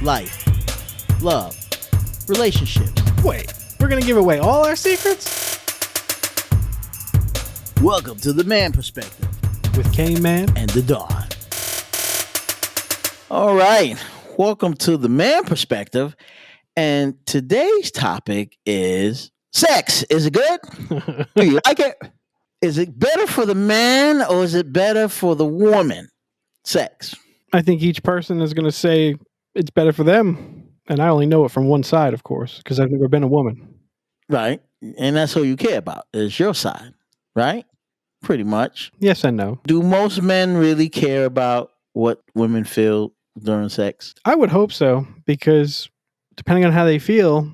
life, love, relationships. Wait, we're gonna give away all our secrets? Welcome to the Man Perspective With K-Man and the Dawn. All right, welcome to the Man Perspective, and today's topic is sex. Is it good? Do you like it? Is it better for the man or is it better for the woman? Sex. I think each person is gonna say it's better for them. And I only know it from one side, of course, because I've never been a woman. Right. And that's who you care about. Is your side. Right? Pretty much. Yes and no. Do most men really care about what women feel during sex? I would hope so, because depending on how they feel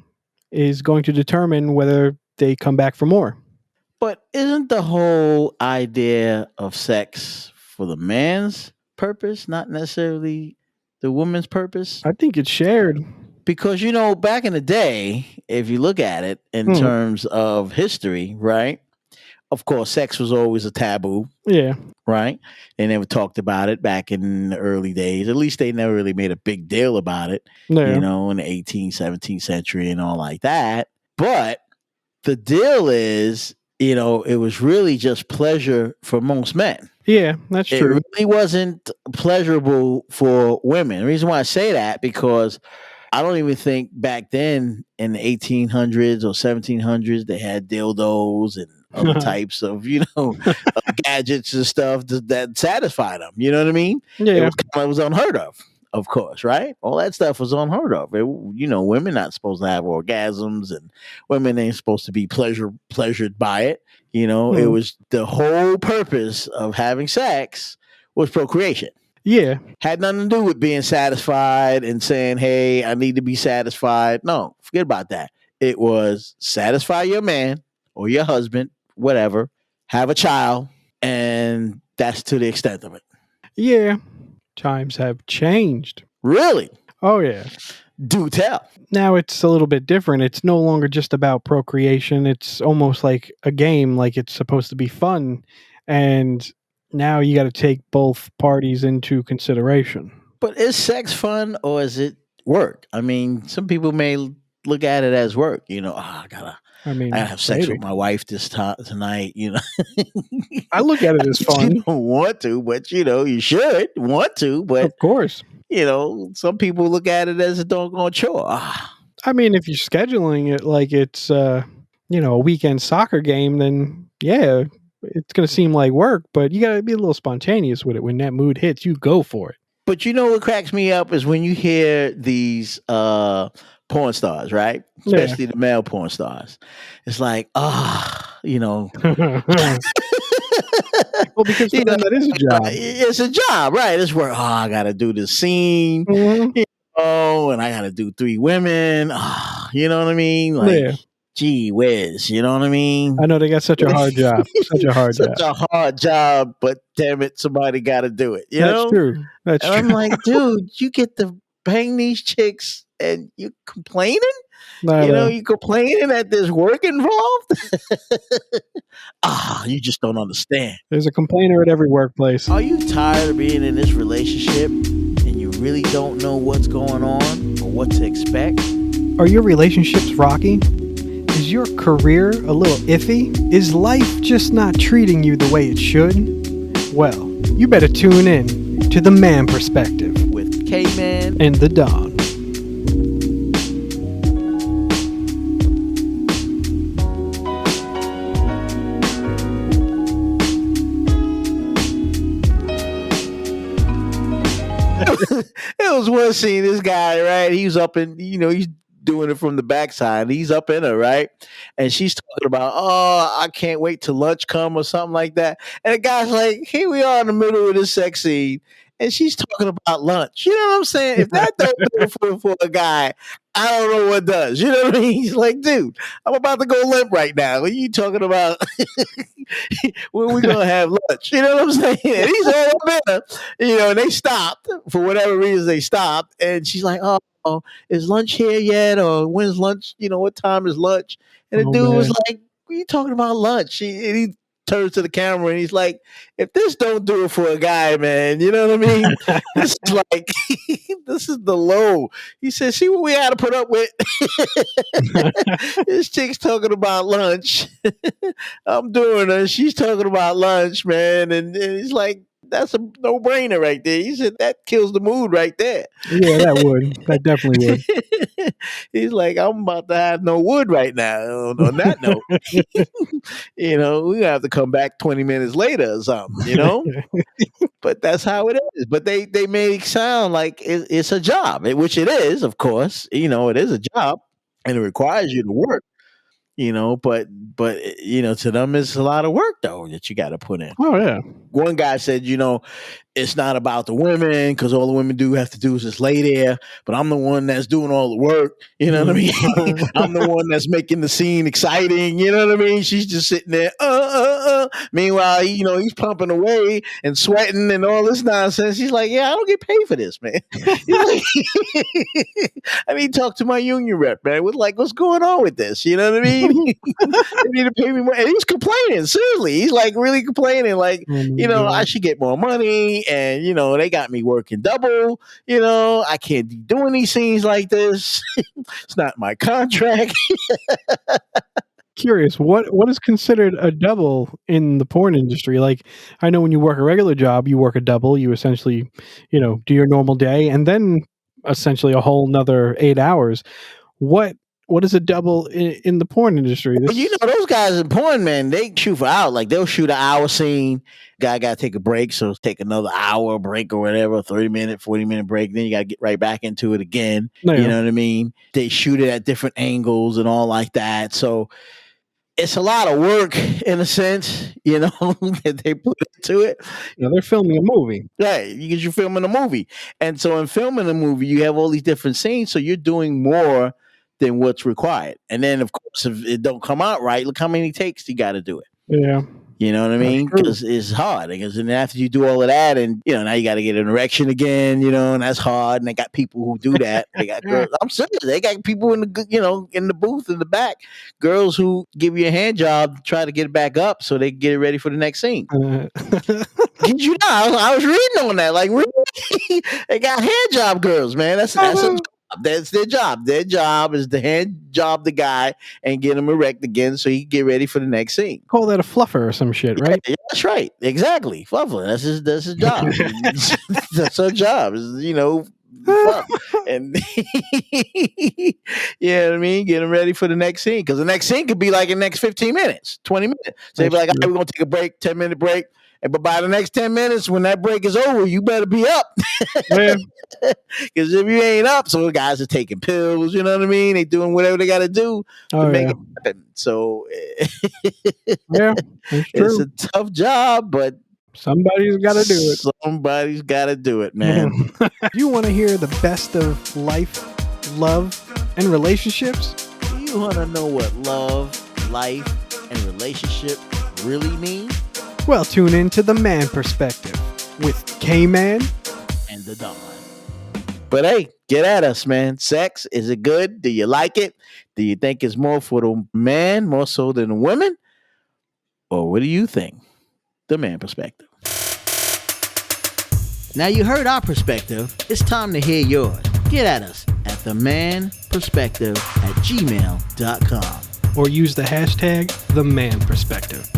is going to determine whether they come back for more. But isn't the whole idea of sex for the man's purpose, not necessarily the woman's purpose? I think it's shared. Because, back in the day, if you look at it in terms of history, right? Of course, sex was always a taboo, Yeah. right? They never talked about it back in the early days. At least they never really made a big deal about it, Yeah. in the 18th, 17th century and all like that. But the deal is, it was really just pleasure for most men. Yeah, that's true. It really wasn't pleasurable for women. The reason why I say that, because I don't even think back then in the 1800s or 1700s they had dildos and other types of, gadgets and stuff that satisfied them. You know what I mean? Yeah. It was unheard of course, right? All that stuff was unheard of. Women not supposed to have orgasms, and women ain't supposed to be pleasured by it. It was the whole purpose of having sex was procreation. Yeah. Had nothing to do with being satisfied and saying, hey, I need to be satisfied. No, forget about that. It was satisfy your man or your husband, whatever, have a child, and that's to the extent of it. Yeah. Times have changed. Really? Oh, yeah. Do tell. Now it's a little bit different. It's no longer just about procreation. It's almost like a game, like it's supposed to be fun. And now you got to take both parties into consideration. But is sex fun or is it work? I mean, some people may look at it as work. I gotta have sex with my wife tonight. I look at it as fun. You don't want to, but you should want to. But of course, some people look at it as a doggone chore. I mean, if you're scheduling it like it's a weekend soccer game, then yeah, it's going to seem like work, but you got to be a little spontaneous with it. When that mood hits, you go for it. But what cracks me up is when you hear these porn stars, right? Especially the male porn stars. It's like, well, because for them, that is a job. It's a job, right? It's work. I got to do the scene, and I got to do 3 women. You know what I mean? Like, gee whiz, you know what I mean? I know they got such a hard job. Such a hard job, but damn it, somebody got to do it. That's true. That's true. I'm like, dude, you get to bang these chicks and you complaining? You complaining that there's work involved? You just don't understand. There's a complainer at every workplace. Are you tired of being in this relationship and you really don't know what's going on or what to expect? Are your relationships rocky? Is your career a little iffy? Is life just not treating you the way it should? Well, you better tune in to The Man Perspective with K-Man and the Dawn. It was one scene, this guy, right? He was up in, he's doing it from the backside. He's up in her, right? And she's talking about, I can't wait till lunch come or something like that. And the guy's like, here we are in the middle of this sex scene, and she's talking about lunch. You know what I'm saying? If that don't do it for a guy, I don't know what does. You know what I mean? He's like, dude, I'm about to go limp right now. What are you talking about? When we gonna have lunch? You know what I'm saying? And he's all up in her, and they stopped for whatever reason. They stopped, and she's like, oh, is lunch here yet? Or when's lunch? What time is lunch? And the dude was like, what are you talking about lunch? turns to the camera and he's like, if this don't do it for a guy, man, you know what I mean? This is like, this is the low. He said, see what we had to put up with? This chick's talking about lunch. I'm doing her. She's talking about lunch, man. And he's like, that's a no-brainer right there. He said, that kills the mood right there. Yeah, that would. That definitely would. He's like, I'm about to have no wood right now. On that note, you know, we have to come back 20 minutes later or something, you know? But that's how it is. But they make it sound like it's a job, which it is, of course. You know, it is a job and it requires you to work. You know, but you know, to them it's a lot of work though that you got to put in. Oh yeah. One guy said, you know, it's not about the women because all the women have to do is just lay there. But I'm the one that's doing all the work. You know what I mean? I'm the one that's making the scene exciting. You know what I mean? She's just sitting there. Meanwhile, you know, he's pumping away and sweating and all this nonsense. He's like, yeah, I don't get paid for this, man. Like, I mean, talk to my union rep, man. What's going on with this? You know what I mean? They need to pay me more. And he's complaining. Seriously, he's like really complaining. Like, you know, I should get more money. And, you know, they got me working double. You know, I can't be doing these scenes like this. It's not my contract. Curious, what is considered a double in the porn industry? Like, I know when you work a regular job, you work a double. You essentially, you know, do your normal day and then essentially a whole nother 8 hours. What is a double in the porn industry? Well, you know, those guys in porn, man, they shoot for hours. Like, they'll shoot an hour scene. Guy got to take a break, so take another hour break or whatever, 30-minute, 40-minute break. Then you got to get right back into it again. Yeah. You know what I mean? They shoot it at different angles and all like that. So it's a lot of work in a sense, you know, that they put into it. You know, they're filming a movie. Right, because you're filming a movie. And so in filming a movie, you have all these different scenes, so you're doing more than what's required. And then, of course, if it don't come out right, look how many takes you got to do it. Yeah. You know what I mean? Because it's hard. Because then after you do all of that, and you know, now you got to get an erection again. You know, and that's hard. And they got people who do that. They got girls. I'm serious. They got people in the, you know, in the booth in the back. Girls who give you a hand job to try to get it back up so they can get it ready for the next scene. Did you know? I was reading on that. Like, really? They got hand job girls, man. That's their job. Their job is to hand job the guy and get him erect again so he can get ready for the next scene. Call that a fluffer or some shit, right? Yeah, that's right. Exactly. Fluffer. That's his job. That's her job. Is, you know, fluff. And you know what I mean? Get him ready for the next scene. Because the next scene could be like in the next 15 minminutes, 20 minutes. So they'd be like, all right, we're gonna take a break, 10-minute break. But by the next 10 minutes, when that break is over, you better be up. Because if you ain't up, so the guys are taking pills, you know what I mean? They doing whatever they got to do to make it happen. So yeah, it's a tough job, but somebody's got to do it. Somebody's got to do it, man. Do you want to hear the best of life, love, and relationships? Do you want to know what love, life, and relationship really mean? Well, tune in to The Man Perspective with K-Man and the Don. But hey, get at us, man. Sex, is it good? Do you like it? Do you think it's more for the man, more so than the women? Or what do you think? The Man Perspective. Now you heard our perspective. It's time to hear yours. Get at us at themanperspective@gmail.com. Or use the hashtag #TheManPerspective.